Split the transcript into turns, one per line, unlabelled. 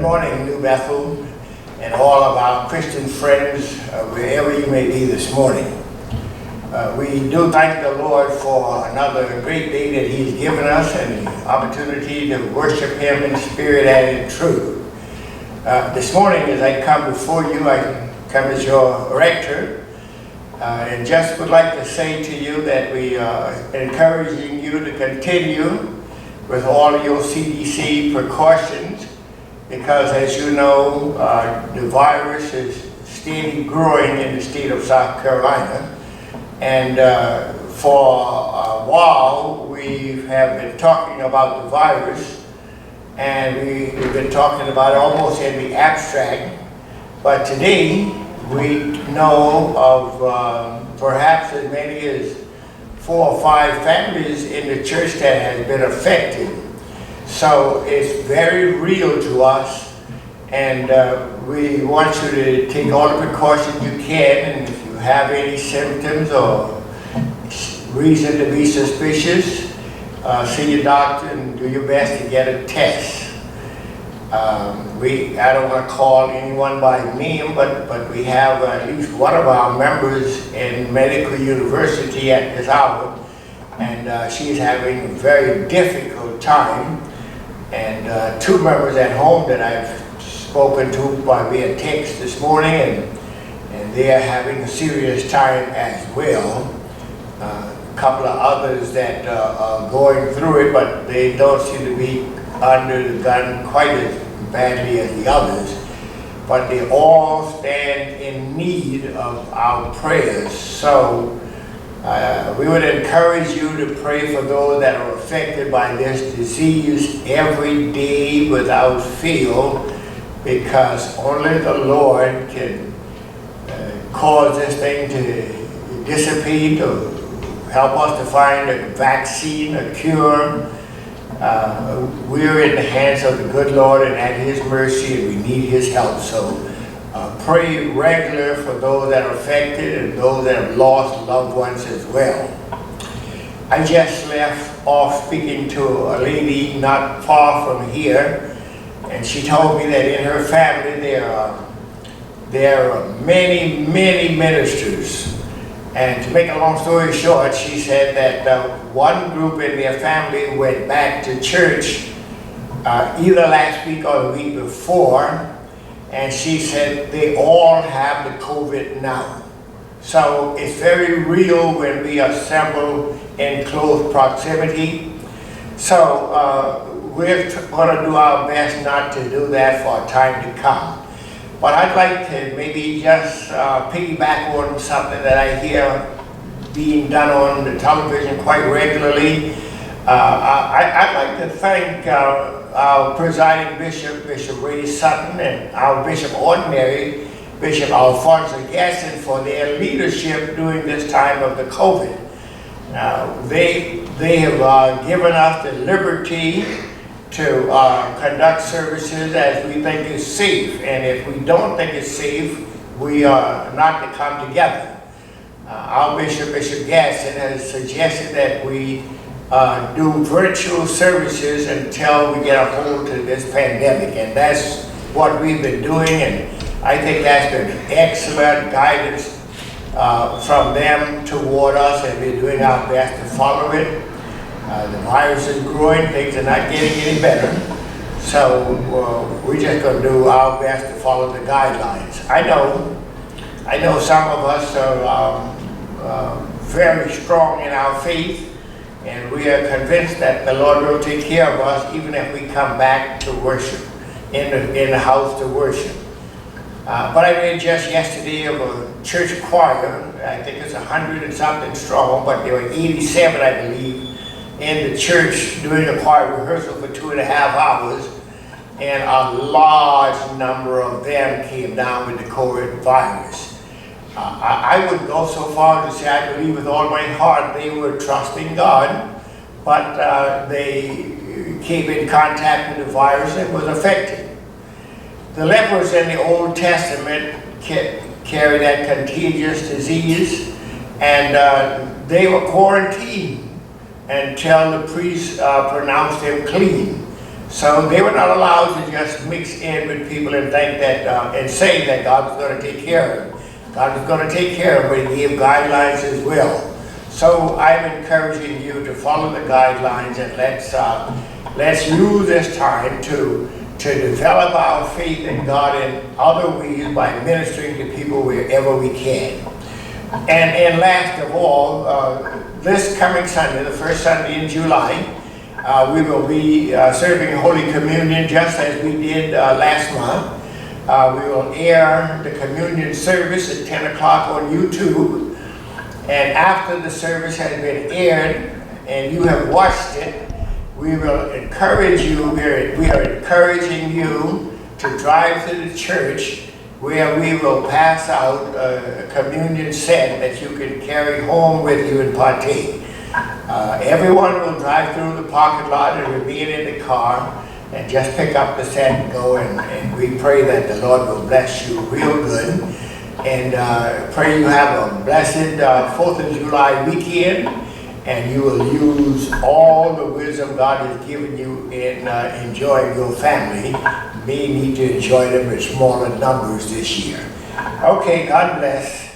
Good morning, New Bethel, and all of our Christian friends, wherever you may be this morning. We do thank the Lord for another great day that He's given us and the opportunity to worship Him in spirit and in truth. This morning, as I come before you, I come as your rector, and just would like to say to you that we are encouraging you to continue with all of your CDC precautions, because as you know, the virus is steadily growing in the state of South Carolina. And for a while, we have been talking about the virus, and we've been talking about it almost in the abstract. But today, we know of perhaps as many as 4 or 5 families in the church that has been affected. So it's very real to us, and we want you to take all the precautions you can, and if you have any symptoms or reason to be suspicious, see your doctor and do your best to get a test. I don't want to call anyone by name, but we have at least one of our members in Medical University at this hour, and she's having a very difficult time. And 2 members at home that I've spoken to by via text this morning, and they are having a serious time as well. A couple of others that are going through it, but they don't seem to be under the gun quite as badly as the others. But they all stand in need of our prayers. So we would encourage you to pray for those that are affected by this disease every day without fail, because only the Lord can cause this thing to dissipate or help us to find a vaccine, a cure. We're in the hands of the good Lord and at His mercy, and we need His help. So pray regular for those that are affected and those that have lost loved ones as well. I just left off speaking to a lady not far from here, and she told me that in her family there are many ministers. And to make a long story short, she said that one group in their family went back to church either last week or the week before, and she said they all have the COVID now. So it's very real when we assemble in close proximity. So we're going to do our best not to do that for a time to come. But I'd like to maybe just piggyback on something that I hear being done on the television quite regularly. I'd like to thank our presiding bishop, Bishop Ray Sutton, and our Bishop Ordinary, Bishop Alfonso Gaston, for their leadership during this time of the COVID. They have given us the liberty to conduct services as we think is safe, and if we don't think it's safe, we are not to come together. Our Bishop, Bishop Gaston, has suggested that we do virtual services until we get a hold of this pandemic, and that's what we've been doing, and I think that's been excellent guidance from them toward us, and we're doing our best to follow it. The virus is growing, things are not getting any better, so we're just going to do our best to follow the guidelines. I know some of us are very strong in our faith, and we are convinced that the Lord will take care of us even if we come back to worship, in the house to worship. But I read just yesterday of a church choir. I think it's 100 and something strong, but there were 87, I believe, in the church doing a choir rehearsal for 2.5 hours, and a large number of them came down with the COVID virus. I would go so far to say I believe with all my heart they were trusting God, but they came in contact with the virus and was affected. The lepers in the Old Testament carry that contagious disease, and they were quarantined until the priest pronounced them clean. So they were not allowed to just mix in with people and think that, and say that God was going to take care of them. God was going to take care of them, but He gave guidelines as well. So I'm encouraging you to follow the guidelines, and let's use this time to develop our faith in God in other ways by ministering to people wherever we can. And last of all, this coming Sunday, the first Sunday in July, we will be serving Holy Communion just as we did last month. We will air the communion service at 10 o'clock on YouTube. And after the service has been aired and you have watched it, we will encourage you, we are encouraging you to drive to the church where we will pass out a communion set that you can carry home with you and partake. Everyone will drive through the parking lot and remain in the car and just pick up the set and go, and we pray that the Lord will bless you real good. And pray you have a blessed 4th of July weekend, and you will use all the wisdom God has given you in enjoying your family. May need to enjoy them in smaller numbers this year. Okay, God bless.